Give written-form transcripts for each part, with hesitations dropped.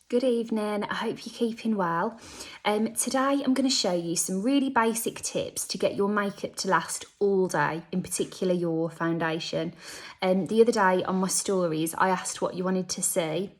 Good evening, I hope you're keeping well. Today I'm going to show you some really basic tips to get your makeup to last all day, in particular your foundation. The other day on my stories I asked what you wanted to see,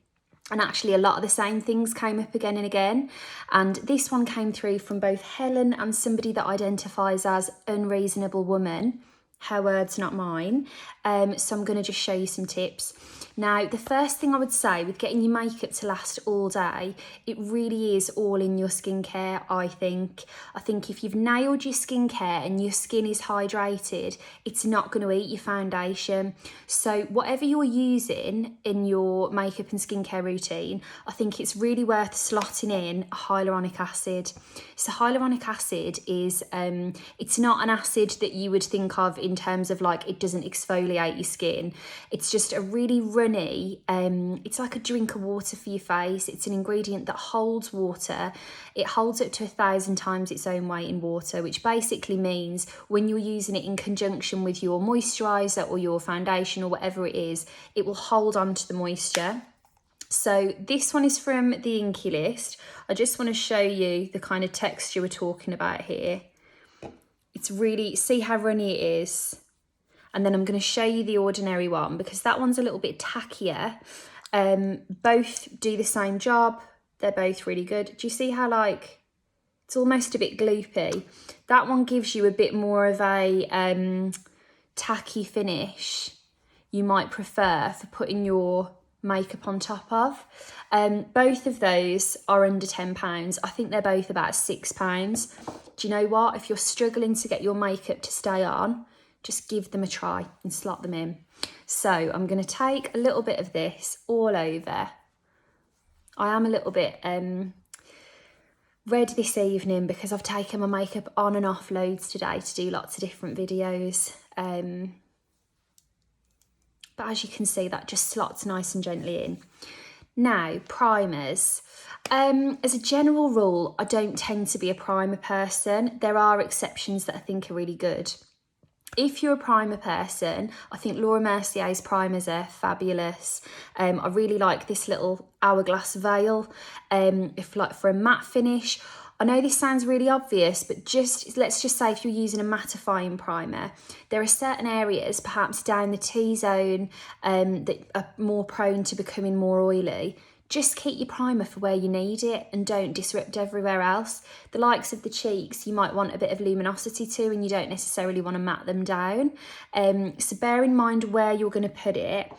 and actually a lot of the same things came up again and again, and this one came through from both Helen and somebody that identifies as Unreasonable Woman. Her words, not mine. So I'm going to just show you some tips. Now, the first thing I would say with getting your makeup to last all day, it really is all in your skincare, I think. I think if you've nailed your skincare and your skin is hydrated, it's not going to eat your foundation. So whatever you're using in your makeup and skincare routine, I think it's really worth slotting in a hyaluronic acid. So hyaluronic acid is, it's not an acid that you would think of in terms of like it doesn't exfoliate your skin. It's just a really runny, it's like a drink of water for your face. It's an ingredient that holds water. It holds up to 1,000 times its own weight in water, which basically means when you're using it in conjunction with your moisturiser or your foundation or whatever it is, it will hold on to the moisture. So this one is from the Inkey list. I just want to show you the kind of texture we're talking about here. It's really, see how runny it is? And then I'm going to show you the ordinary one because that one's a little bit tackier. Both do the same job. They're both really good. Do you see how like, it's almost a bit gloopy? That one gives you a bit more of a tacky finish you might prefer for putting your makeup on top of. Both of those are under £10. I think they're both about £6. Do you know what? If you're struggling to get your makeup to stay on, just give them a try and slot them in. So I'm going to take a little bit of this all over. I am a little bit red this evening because I've taken my makeup on and off loads today to do lots of different videos. But as you can see, that just slots nice and gently in. Now, primers. As a general rule, I don't tend to be a primer person. There are exceptions that I think are really good. If you're a primer person, I think Laura Mercier's primers are fabulous. I really like this little Hourglass Veil, if like for a matte finish. I know this sounds really obvious, but let's just say if you're using a mattifying primer, there are certain areas, perhaps down the T-zone, that are more prone to becoming more oily. Just keep your primer for where you need it and don't disrupt everywhere else. The likes of the cheeks, you might want a bit of luminosity to, and you don't necessarily want to matte them down. So bear in mind where you're going to put it.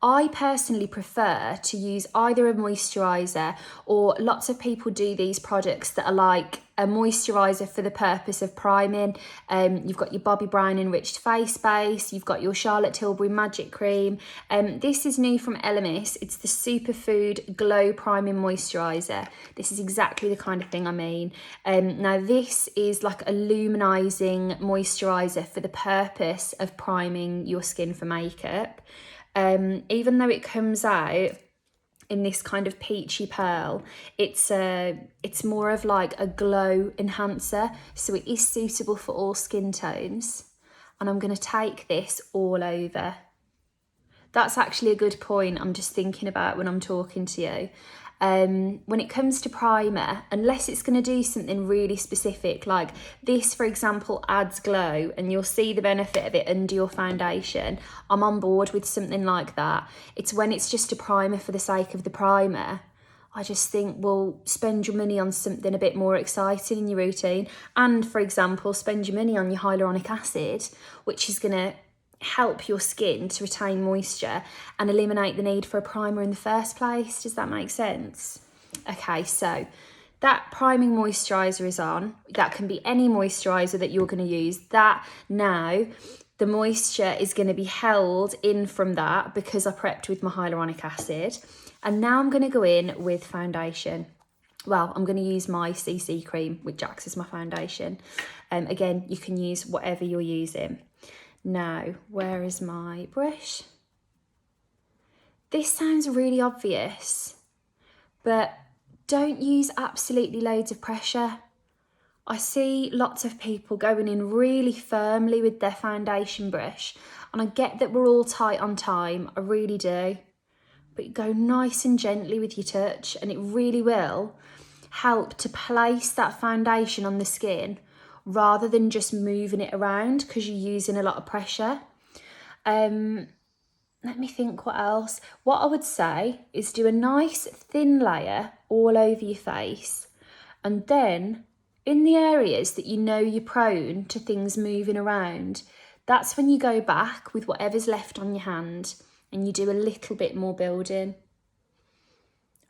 I personally prefer to use either a moisturiser, or lots of people do these products that are like a moisturiser for the purpose of priming. You've got your Bobbi Brown Enriched Face Base, you've got your Charlotte Tilbury Magic Cream. This is new from Elemis. It's the Superfood Glow Priming Moisturiser. This is exactly the kind of thing I mean. Now this is like a luminising moisturiser for the purpose of priming your skin for makeup. Even though it comes out in this kind of peachy pearl, it's more of like a glow enhancer, so it is suitable for all skin tones. And I'm going to take this all over. That's actually a good point I'm just thinking about when I'm talking to you. When it comes to primer, unless it's going to do something really specific, like this, for example, adds glow and you'll see the benefit of it under your foundation, I'm on board with something like that. It's when it's just a primer for the sake of the primer, I just think, well, spend your money on something a bit more exciting in your routine. And, for example, spend your money on your hyaluronic acid, which is going to help your skin to retain moisture and eliminate the need for a primer in the first place. Does that make sense? Okay, so that priming moisturiser is on. That can be any moisturiser that you're going to use. That now, the moisture is going to be held in from that because I prepped with my hyaluronic acid. And now I'm going to go in with foundation. Well, I'm going to use my CC cream, which acts as my foundation. Again, you can use whatever you're using. Now, where is my brush? This sounds really obvious, but don't use absolutely loads of pressure. I see lots of people going in really firmly with their foundation brush, and I get that we're all tight on time, I really do. but go nice and gently with your touch, and it really will help to place that foundation on the skin rather than just moving it around because you're using a lot of pressure. Let me think what else. What I would say is do a nice thin layer all over your face, and then in the areas that you know you're prone to things moving around, that's when you go back with whatever's left on your hand and you do a little bit more building.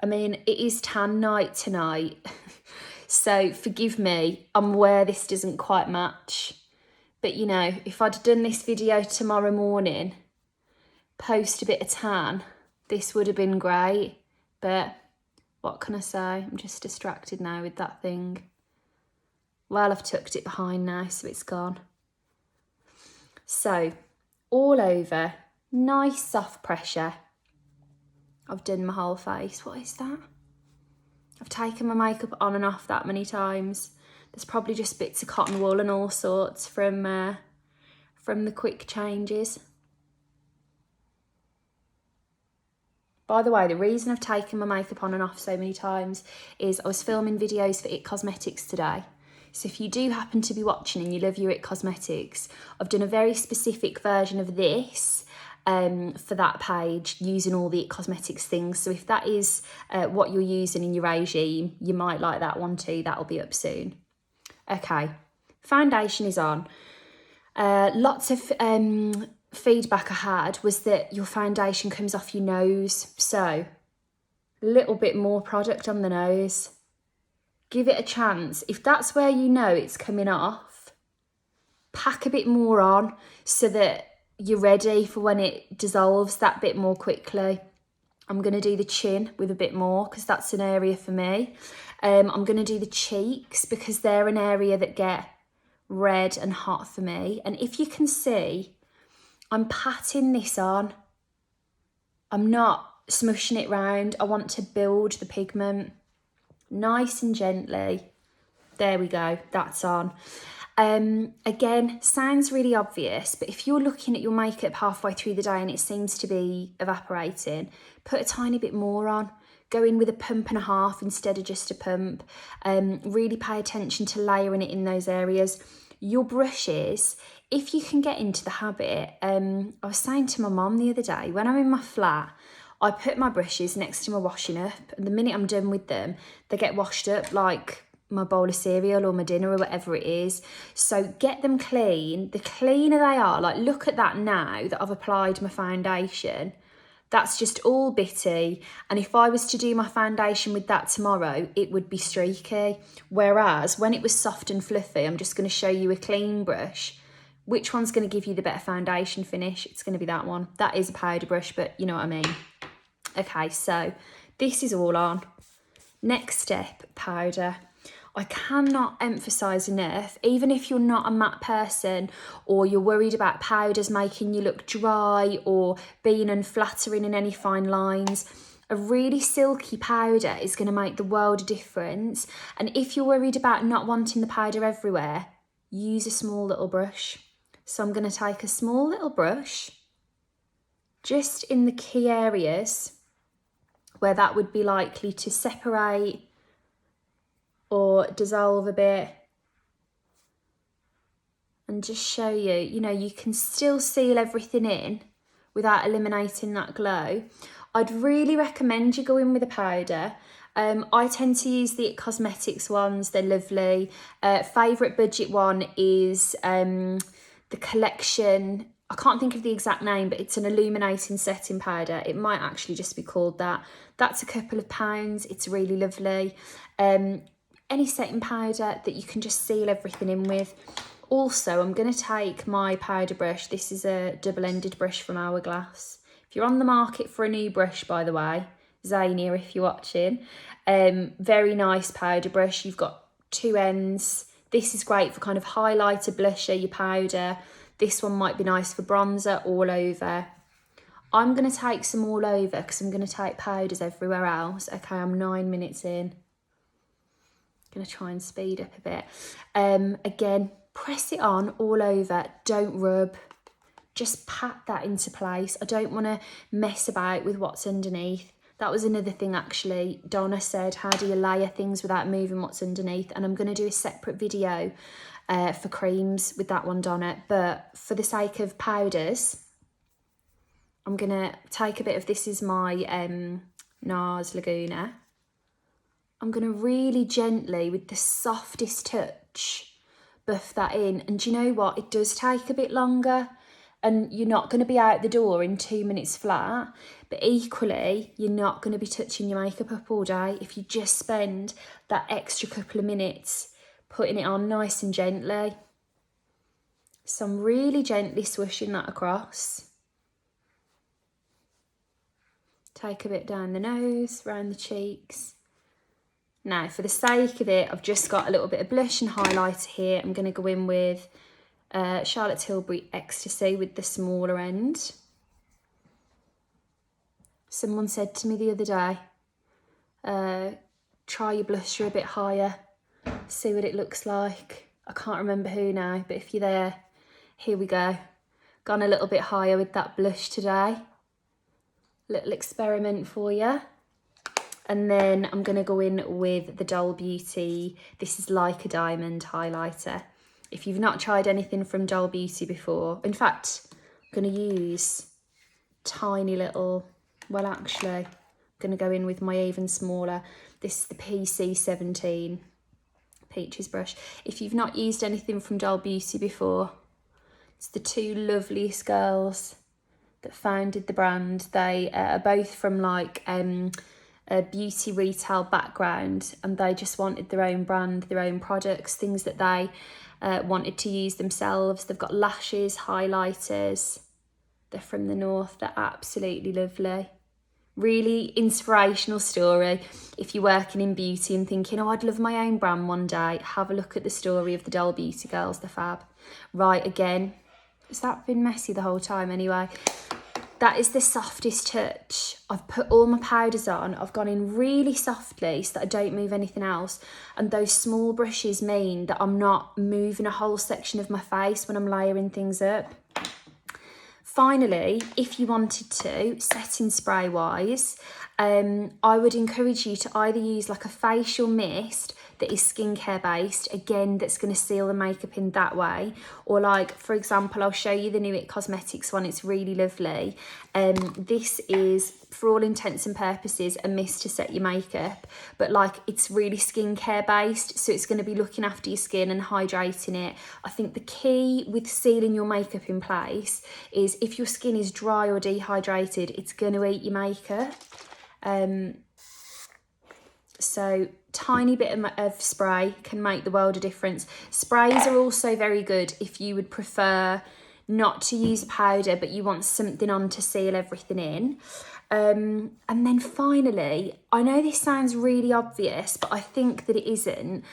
I mean, it is tan night tonight, so forgive me, I'm aware this doesn't quite match. But you know, if I'd done this video tomorrow morning, post a bit of tan, this would have been great. But what can I say? I'm just distracted now with that thing. Well, I've tucked it behind now, so it's gone. So, all over, nice soft pressure. I've done my whole face. What is that? I've taken my makeup on and off that many times. There's probably just bits of cotton wool and all sorts from the quick changes. By the way, the reason I've taken my makeup on and off so many times is I was filming videos for IT Cosmetics today. So if you do happen to be watching and you love your IT Cosmetics, I've done a very specific version of this for that page using all the IT Cosmetics things. So if that is what you're using in your regime, you might like that one too. That'll be up soon. Okay, foundation is on. Lots of feedback I had was that your foundation comes off your nose. So a little bit more product on the nose. Give it a chance. If that's where you know it's coming off, pack a bit more on so that you're ready for when it dissolves that bit more quickly. I'm going to do the chin with a bit more because that's an area for me. I'm going to do the cheeks because they're an area that get red and hot for me. And if you can see, I'm patting this on. I'm not smushing it round. I want to build the pigment nice and gently. There we go, that's on. Again, sounds really obvious, but if you're looking at your makeup halfway through the day and it seems to be evaporating, put a tiny bit more on. Go in with a pump and a half instead of just a pump. Really pay attention to layering it in those areas. Your brushes, if you can get into the habit, I was saying to my mum the other day, when I'm in my flat, I put my brushes next to my washing up, and the minute I'm done with them, they get washed up like my bowl of cereal or my dinner or whatever it is. So get them clean. The cleaner they are, like look at that now that I've applied my foundation. That's just all bitty. And if I was to do my foundation with that tomorrow, it would be streaky. Whereas when it was soft and fluffy, I'm just going to show you a clean brush. Which one's going to give you the better foundation finish? It's going to be that one. That is a powder brush, but you know what I mean. Okay, so this is all on. Next step, powder. I cannot emphasise enough, even if you're not a matte person or you're worried about powders making you look dry or being unflattering in any fine lines, a really silky powder is going to make the world of difference. And if you're worried about not wanting the powder everywhere, use a small little brush. So I'm going to take a small little brush just in the key areas where that would be likely to separate or dissolve a bit, and just show you, you know, you can still seal everything in without eliminating that glow. I'd really recommend you go in with a powder. I tend to use the IT Cosmetics ones, they're lovely. Favourite budget one is the collection, I can't think of the exact name, but it's an illuminating setting powder. It might actually just be called that. That's a couple of pounds, it's really lovely. Any setting powder that you can just seal everything in with. Also, I'm going to take my powder brush. This is a double-ended brush from Hourglass. If you're on the market for a new brush, by the way, Zania, if you're watching, very nice powder brush. You've got two ends. This is great for kind of highlighter, blusher, your powder. This one might be nice for bronzer all over. I'm going to take some all over because I'm going to take powders everywhere else. Okay, I'm 9 minutes in. Going to try and speed up a bit. Again, press it on all over. Don't rub. just pat that into place. I don't want to mess about with what's underneath. That was another thing actually. Donna said, how do you layer things without moving what's underneath? And I'm going to do a separate video for creams with that one, Donna. But for the sake of powders, I'm going to take a bit of, this is my NARS Laguna. I'm going to really gently, with the softest touch, buff that in. And do you know what? It does take a bit longer. And you're not going to be out the door in 2 minutes flat, but equally, you're not going to be touching your makeup up all day if you just spend that extra couple of minutes putting it on nice and gently. So I'm really gently swooshing that across. Take a bit down the nose, round the cheeks. Now, for the sake of it, I've just got a little bit of blush and highlighter here. I'm going to go in with Charlotte Tilbury Ecstasy with the smaller end. Someone said to me the other day, try your blusher a bit higher, see what it looks like. I can't remember who now, but if you're there, here we go. Gone a little bit higher with that blush today. Little experiment for you. And then I'm going to go in with the Doll Beauty. This is Like a Diamond highlighter. If you've not tried anything from Doll Beauty before, in fact, I'm going to use tiny little, well actually, I'm going to go in with my even smaller. This is the PC17 Peaches brush. If you've not used anything from Doll Beauty before, it's the two loveliest girls that founded the brand. They are both from like a beauty retail background, and they just wanted their own brand, their own products, things that they wanted to use themselves. They've got lashes, highlighters. They're from the north. They're absolutely lovely. Really inspirational story. If you're working in beauty and thinking, oh, I'd love my own brand one day, have a look at the story of the Doll Beauty girls. They're fab. Right, again. Has that been messy the whole time anyway? That is the softest touch. I've put all my powders on. I've gone in really softly so that I don't move anything else. And those small brushes mean that I'm not moving a whole section of my face when I'm layering things up. Finally, if you wanted to, setting spray wise, I would encourage you to either use like a facial mist that is skincare based, again, that's going to seal the makeup in that way. Or like, for example, I'll show you the new IT Cosmetics one. It's really lovely. This is, for all intents and purposes, a mist to set your makeup, but like it's really skincare based. So it's going to be looking after your skin and hydrating it. I think the key with sealing your makeup in place is if your skin is dry or dehydrated, it's going to eat your makeup. So tiny bit of spray can make the world of difference. Sprays are also very good if you would prefer not to use powder, but you want something on to seal everything in. And then finally, I know this sounds really obvious, but I think that it isn't.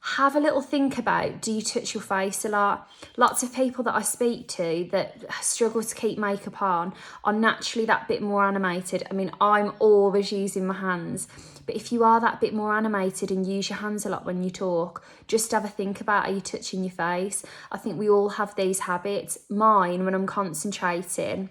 Have a little think about, do you touch your face a lot? Lots of people that I speak to that struggle to keep makeup on are naturally that bit more animated. I mean, I'm always using my hands, but if you are that bit more animated and use your hands a lot when you talk, just have a think about, are you touching your face? I think we all have these habits. Mine, when I'm concentrating,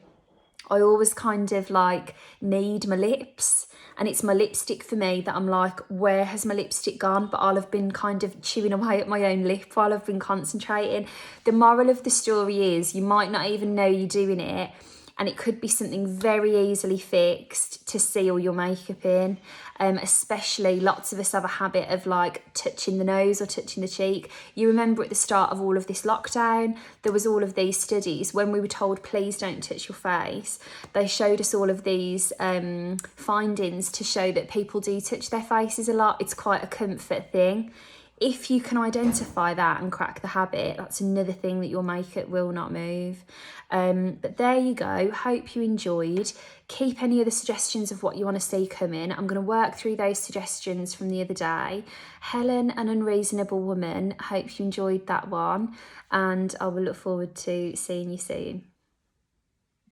I always kind of like need my lips, and it's my lipstick for me that I'm like, where has my lipstick gone? But I'll have been kind of chewing away at my own lip while I've been concentrating. The moral of the story is you might not even know you're doing it, and it could be something very easily fixed to seal your makeup in. Especially lots of us have a habit of like touching the nose or touching the cheek. You remember at the start of all of this lockdown, there was all of these studies when we were told, please don't touch your face. They showed us all of these findings to show that people do touch their faces a lot. It's quite a comfort thing. If you can identify that and crack the habit, that's another thing that your makeup will not move. But there you go. Hope you enjoyed. Keep any other suggestions of what you want to see come in. I'm going to work through those suggestions from the other day. Helen, an Unreasonable Woman. Hope you enjoyed that one. And I will look forward to seeing you soon.